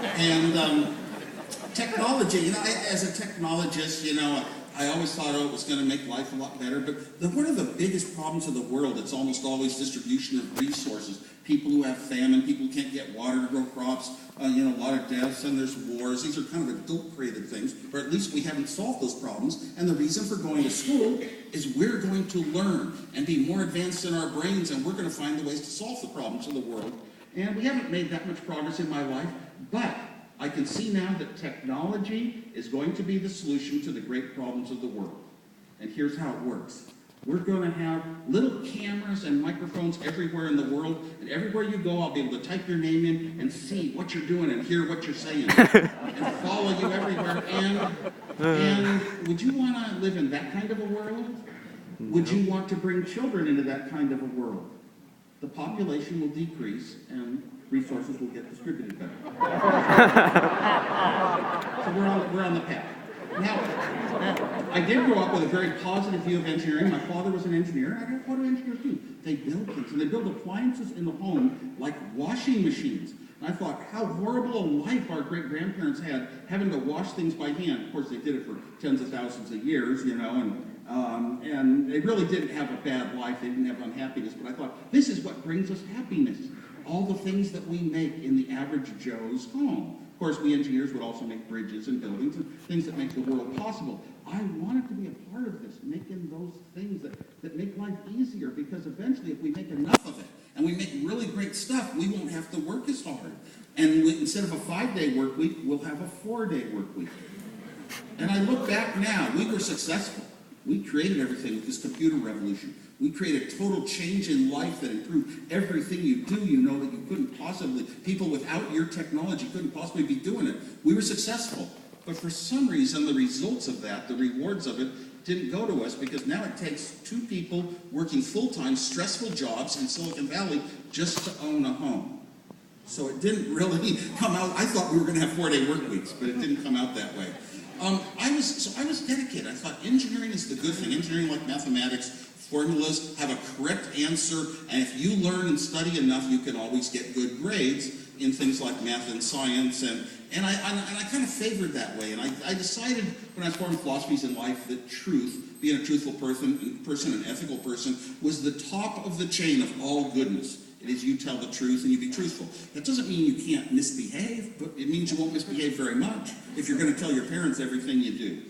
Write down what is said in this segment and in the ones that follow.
And technology, as a technologist, I always thought, it was going to make life a lot better. But one of the biggest problems of the world, it's almost always distribution of resources. People who have famine, people who can't get water to grow crops, a lot of deaths, and there's wars. These are kind of adult-created things, or at least we haven't solved those problems. And the reason for going to school is we're going to learn and be more advanced in our brains, and we're going to find the ways to solve the problems of the world. And we haven't made that much progress in my life, but I can see now that technology is going to be the solution to the great problems of the world. And here's how it works. We're going to have little cameras and microphones everywhere in the world, and everywhere you go, I'll be able to type your name in and see what you're doing and hear what you're saying and follow you everywhere. And would you want to live in that kind of a world? Would you want to bring children into that kind of a world? The population will decrease and resources will get distributed better. So we're on the path. Now, I did grow up with a very positive view of engineering. My father was an engineer. What do engineers do? They build things, and they build appliances in the home like washing machines. And I thought, how horrible a life our great-grandparents had, having to wash things by hand. Of course, they did it for tens of thousands of years, and they really didn't have a bad life. They didn't have unhappiness. But I thought, this is what brings us happiness. All the things that we make in the average Joe's home. Of course, we engineers would also make bridges and buildings and things that make the world possible. I wanted to be a part of this, making those things that make life easier, because eventually if we make enough of it and we make really great stuff, we won't have to work as hard. And instead of a 5-day work week, we'll have a 4-day work week. And I look back now, we were successful. We created everything with this computer revolution. We created a total change in life that improved everything you do. You know that you couldn't possibly, people without your technology couldn't possibly be doing it. We were successful. But for some reason, the results of that, the rewards of it, didn't go to us, because now it takes 2 people working full-time, stressful jobs in Silicon Valley just to own a home. So it didn't really come out. I thought we were going to have 4-day work weeks, but it didn't come out that way. I was dedicated. I thought engineering is the good thing. Engineering, like mathematics, formulas have a correct answer, and if you learn and study enough, you can always get good grades in things like math and science, and I kind of favored that way. And I decided when I formed philosophies in life that truth, being a truthful person, an ethical person, was the top of the chain of all goodness. It is you tell the truth and you be truthful. That doesn't mean you can't misbehave, but it means you won't misbehave very much if you're going to tell your parents everything you do.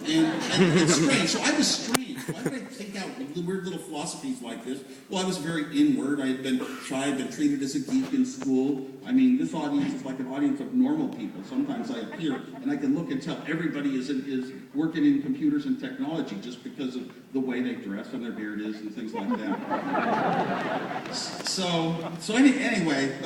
And it's strange. So I was strange. Why did I take out weird little philosophies like this? Well, I was very inward. I had been shy. I had been treated as a geek in school. I mean, this audience is like an audience of normal people. Sometimes I appear and I can look and tell everybody is working in computers and technology just because of the way they dress and their beard is and things like that. So anyway,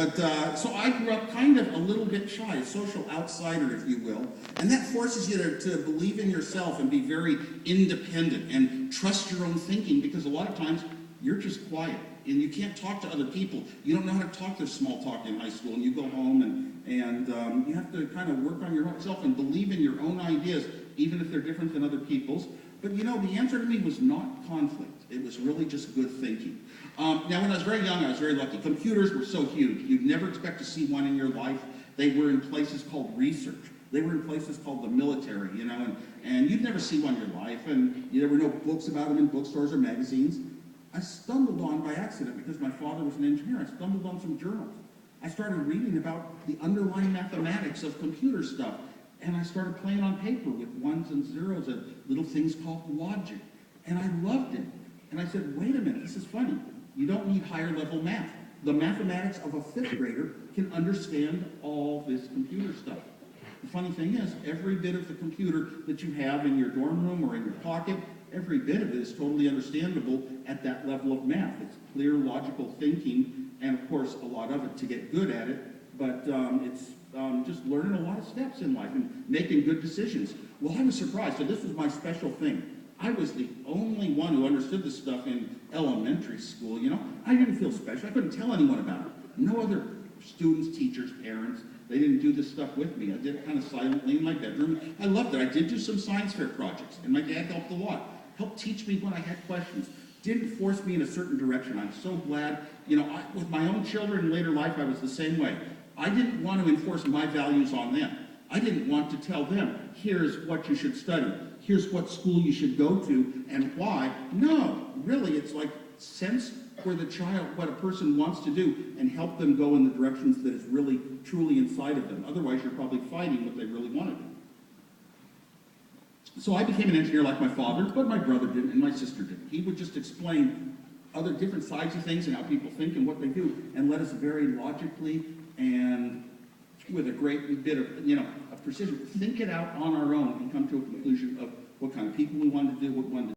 so I grew up kind of a little bit shy, a social outsider, if you will, and that forces you to believe in yourself and be very independent and trust your own thinking, because a lot of times you're just quiet and you can't talk to other people. You don't know how to talk their small talk in high school, and you go home and you have to kind of work on yourself and believe in your own ideas, even if they're different than other people's. But the answer to me was not conflict. It was really just good thinking. Now, when I was very young, I was very lucky. Computers were so huge. You'd never expect to see one in your life. They were in places called research. They were in places called the military, and you'd never see one in your life, and there were no books about them in bookstores or magazines. I stumbled on, by accident, because my father was an engineer, I stumbled on some journals. I started reading about the underlying mathematics of computer stuff, and I started playing on paper with ones and zeros and little things called logic, and I loved it. And I said, wait a minute, this is funny. You don't need higher level math. The mathematics of a 5th grader can understand all this computer stuff. The funny thing is, every bit of the computer that you have in your dorm room or in your pocket, every bit of it is totally understandable at that level of math. It's clear, logical thinking, and of course, a lot of it to get good at it, but it's just learning a lot of steps in life and making good decisions. Well, I was surprised. So this was my special thing. I was the only one who understood this stuff in elementary school. I didn't feel special. I couldn't tell anyone about it. No other students, teachers, parents, they didn't do this stuff with me. I did it kind of silently in my bedroom. I loved it. I did do some science fair projects, and my dad helped a lot. Helped teach me when I had questions. Didn't force me in a certain direction. I'm so glad. With my own children in later life, I was the same way. I didn't want to enforce my values on them. I didn't want to tell them, here's what you should study, here's what school you should go to, and why. No, really, it's like sense for the child what a person wants to do and help them go in the directions that is really, truly inside of them. Otherwise, you're probably fighting what they really want to do. So I became an engineer like my father, but my brother didn't and my sister didn't. He would just explain other different sides of things and how people think and what they do, and let us very logically and with a great bit of, of precision, think it out on our own and come to a conclusion of what kind of people we wanted to do, what we wanted to